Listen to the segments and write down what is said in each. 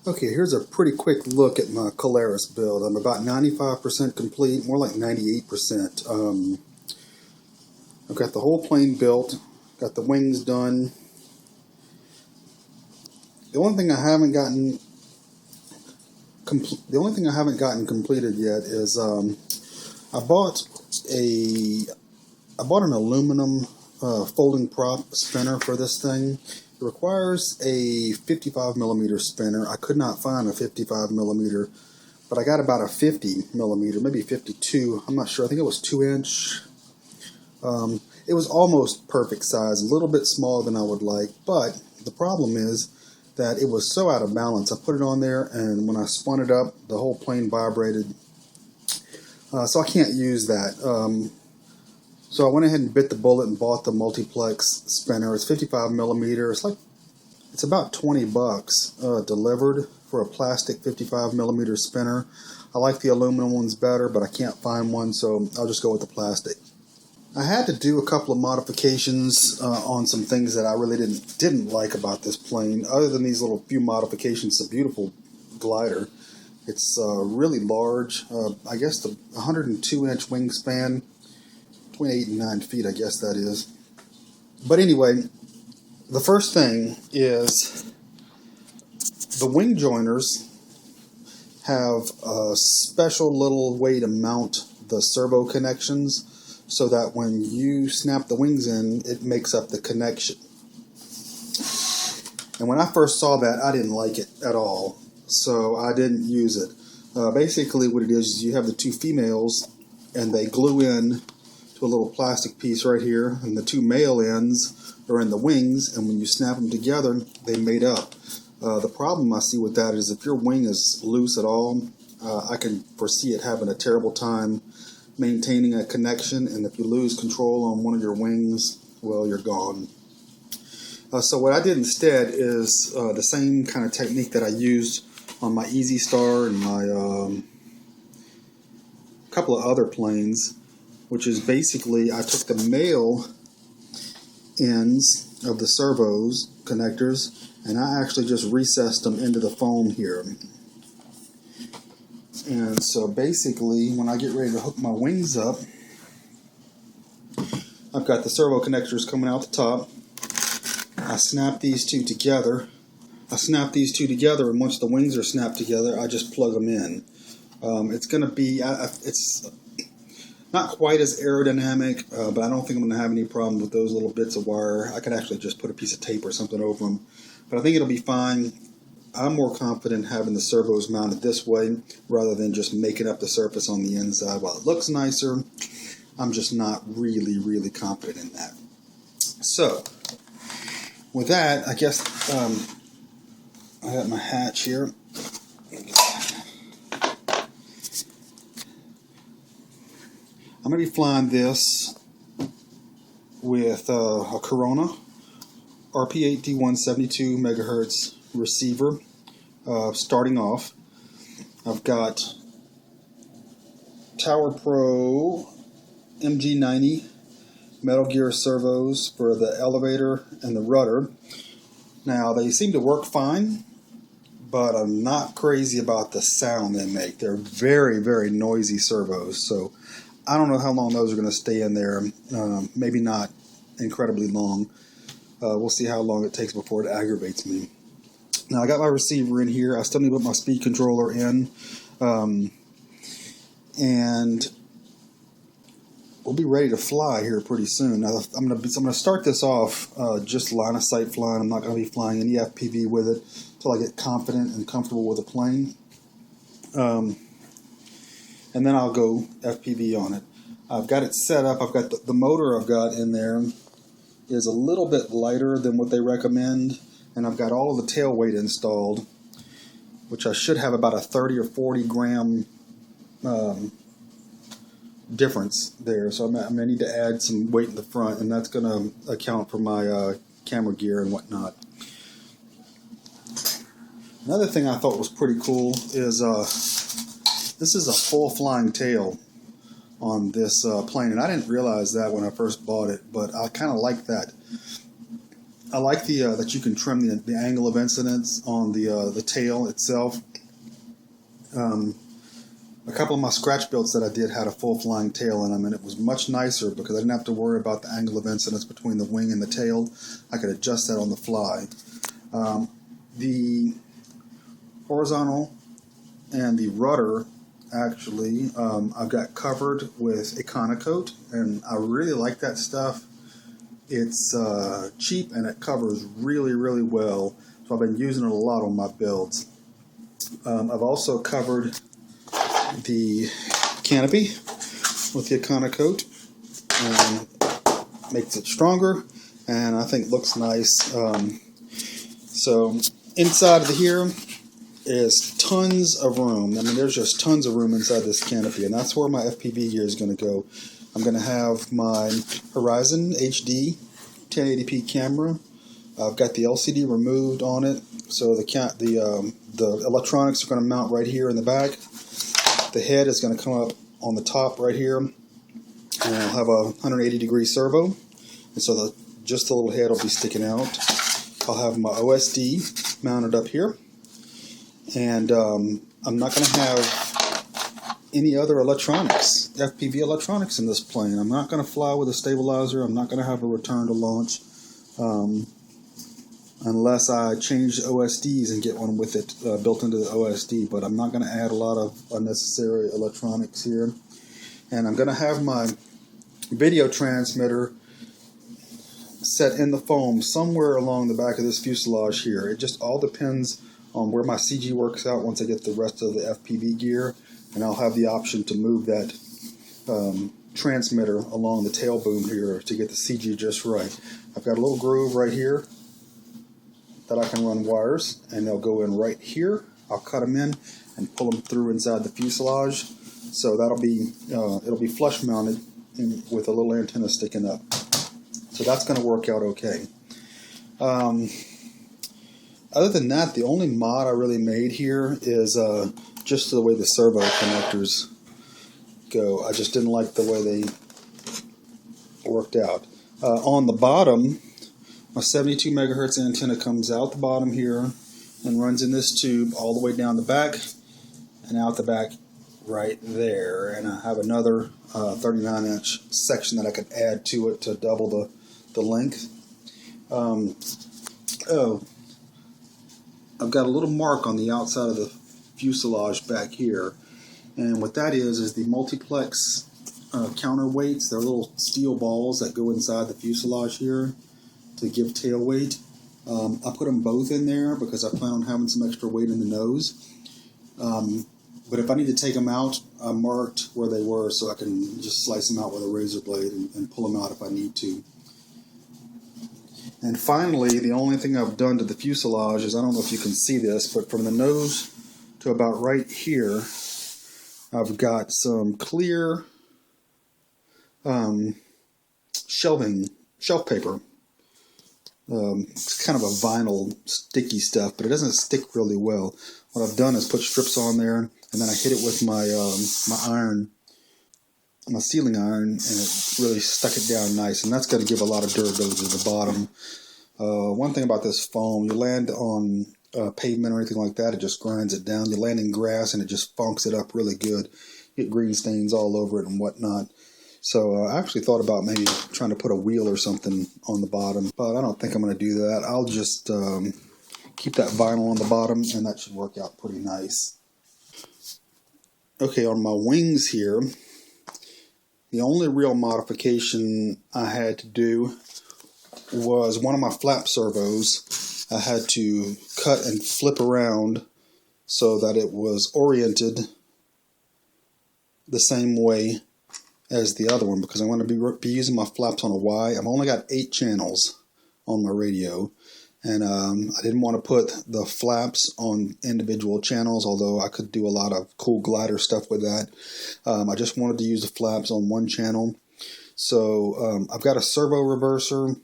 Okay, here's a pretty quick look at my Cularis build. I'm about 95% complete, more like 98%. I've got the whole plane built, got the wings done. The only thing I haven't gotten completed yet is I bought an aluminum folding prop spinner for this thing. It requires a 55 millimeter spinner. I could not find a 55 millimeter, but I got about a 50 millimeter, maybe 52. I'm not sure. I think it was 2-inch. It was almost perfect size, a little bit smaller than I would like, but the problem is that it was so out of balance. I put it on there, and when I spun it up, the whole plane vibrated. So I can't use that. So I went ahead and bit the bullet and bought the multiplex spinner. It's 55 millimeter. It's about 20 bucks delivered for a plastic 55 millimeter spinner. I like the aluminum ones better, but I can't find one, so I'll just go with the plastic. I had to do a couple of modifications on some things that I really didn't like about this plane. Other than these little few modifications, it's a beautiful glider. It's really large. I guess the 102-inch wingspan. Between 8 and 9 feet, I guess that is. But anyway, the first thing is the wing joiners have a special little way to mount the servo connections so that when you snap the wings in, it makes up the connection. And when I first saw that, I didn't like it at all, so I didn't use it. Basically what it is you have the two females and they glue in to a little plastic piece right here, and the two male ends are in the wings, and when you snap them together, they mate up. The problem I see with that is if your wing is loose at all, I can foresee it having a terrible time maintaining a connection, and if you lose control on one of your wings, well, you're gone. So what I did instead is the same kind of technique that I used on my Easy Star and my couple of other planes, which is basically I took the male ends of the servos connectors and I actually just recessed them into the foam here. And so basically when I get ready to hook my wings up, I've got the servo connectors coming out the top. I snap these two together. And once the wings are snapped together, I just plug them in. It's going to be, it's not quite as aerodynamic, but I don't think I'm going to have any problem with those little bits of wire. I could actually just put a piece of tape or something over them, but I think it'll be fine. I'm more confident having the servos mounted this way rather than just making up the surface on the inside. While it looks nicer, I'm just not really confident in that. So with that, I guess I got my hatch here. I'm going to be flying this with a Corona RP8D1 72 megahertz receiver. Starting off, I've got Tower Pro MG90 Metal Gear servos for the elevator and the rudder. Now they seem to work fine, but I'm not crazy about the sound they make. They're very noisy servos, so I don't know how long those are going to stay in there. Maybe not incredibly long. We'll see how long it takes before it aggravates me. Now I got my receiver in here. I still need to put my speed controller in. And we'll be ready to fly here pretty soon. Now I'm going to start this off just line of sight flying. I'm not going to be flying any FPV with it until I get confident and comfortable with the plane. And then I'll go FPV on it. I've got it set up. I've got the motor I've got in there is a little bit lighter than what they recommend, and I've got all of the tail weight installed, which I should have about a 30 or 40 gram difference there. So I'm going to need to add some weight in the front, and that's going to account for my camera gear and whatnot. Another thing I thought was pretty cool is this is a full flying tail on this plane, and I didn't realize that when I first bought it, but I kind of like that. I like the that you can trim the angle of incidence on the tail itself. A couple of my scratch builds that I did had a full flying tail in them, and it was much nicer because I didn't have to worry about the angle of incidence between the wing and the tail. I could adjust that on the fly. The horizontal and the rudder, actually, I've got covered with Econocoat, and I really like that stuff. It's cheap and it covers really, really well, so I've been using it a lot on my builds. I've also covered the canopy with the Econocoat, and makes it stronger, and I think looks nice. So inside of here is tons of room. I mean, there's just tons of room inside this canopy, and that's where my FPV gear is going to go. I'm going to have my Horizon HD 1080p camera. I've got the LCD removed on it, so the electronics are going to mount right here in the back. The head is going to come up on the top right here, and I'll have a 180-degree servo, and so just the little head will be sticking out. I'll have my OSD mounted up here, and I'm not going to have any other electronics, FPV electronics in this plane. I'm not going to fly with a stabilizer. I'm not going to have a return to launch unless I change the OSDs and get one with it built into the OSD, but I'm not going to add a lot of unnecessary electronics here. And I'm going to have my video transmitter set in the foam somewhere along the back of this fuselage here. It just all depends on where my CG works out once I get the rest of the FPV gear, and I'll have the option to move that transmitter along the tail boom here to get the CG just right. I've got a little groove right here that I can run wires, and they'll go in right here. I'll cut them in and pull them through inside the fuselage, so that'll be it'll be flush mounted with a little antenna sticking up. So that's going to work out okay. Other than that, the only mod I really made here is just the way the servo connectors go. I just didn't like the way they worked out. On the bottom, my 72 megahertz antenna comes out the bottom here and runs in this tube all the way down the back and out the back right there. And I have another 39-inch section that I could add to it to double the length. I've got a little mark on the outside of the fuselage back here, and what that is the multiplex counterweights. They're little steel balls that go inside the fuselage here to give tail weight. I put them both in there because I plan on having some extra weight in the nose. But if I need to take them out, I marked where they were so I can just slice them out with a razor blade and pull them out if I need to. And finally, the only thing I've done to the fuselage is, I don't know if you can see this, but from the nose to about right here, I've got some clear shelf paper. It's kind of a vinyl sticky stuff, but it doesn't stick really well. What I've done is put strips on there, and then I hit it with my my sealing iron, and it really stuck it down nice, and that's going to give a lot of durability to the bottom. One thing about this foam, you land on pavement or anything like that, it just grinds it down. You land in grass and it just funks it up really good. You get green stains all over it and whatnot. So I actually thought about maybe trying to put a wheel or something on the bottom, but I don't think I'm going to do that. I'll just keep that vinyl on the bottom, and that should work out pretty nice. Okay, on my wings here, the only real modification I had to do was one of my flap servos. I had to cut and flip around so that it was oriented the same way as the other one, because I want to be using my flaps on a Y. I've only got 8 channels on my radio, and I didn't want to put the flaps on individual channels, although I could do a lot of cool glider stuff with that. I just wanted to use the flaps on one channel. So I've got a servo reverser,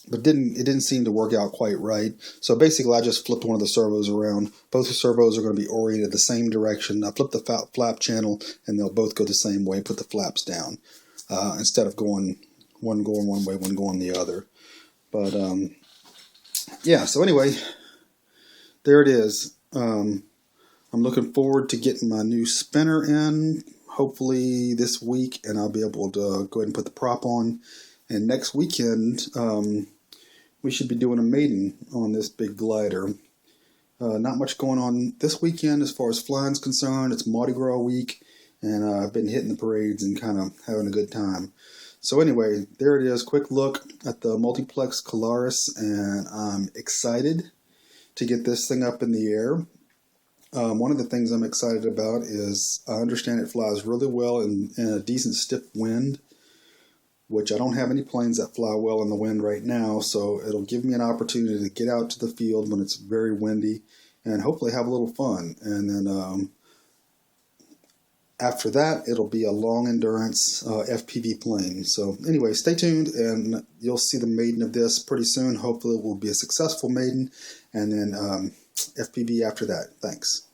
but it didn't seem to work out quite right. So basically I just flipped one of the servos around. Both the servos are going to be oriented the same direction. I flipped the flap channel and they'll both go the same way. Put the flaps down instead of one going one way, one going the other. But yeah, so anyway, there it is. I'm looking forward to getting my new spinner in, hopefully this week, and I'll be able to go ahead and put the prop on. And next weekend, we should be doing a maiden on this big glider. Not much going on this weekend as far as flying's concerned. It's Mardi Gras week, and I've been hitting the parades and kind of having a good time. So anyway, there it is. Quick look at the multiplex Cularis, and I'm excited to get this thing up in the air. One of the things I'm excited about is I understand it flies really well in a decent stiff wind, which I don't have any planes that fly well in the wind right now, so it'll give me an opportunity to get out to the field when it's very windy and hopefully have a little fun. And then after that, it'll be a long endurance FPV plane. So anyway, stay tuned and you'll see the maiden of this pretty soon. Hopefully it will be a successful maiden, and then FPV after that. Thanks.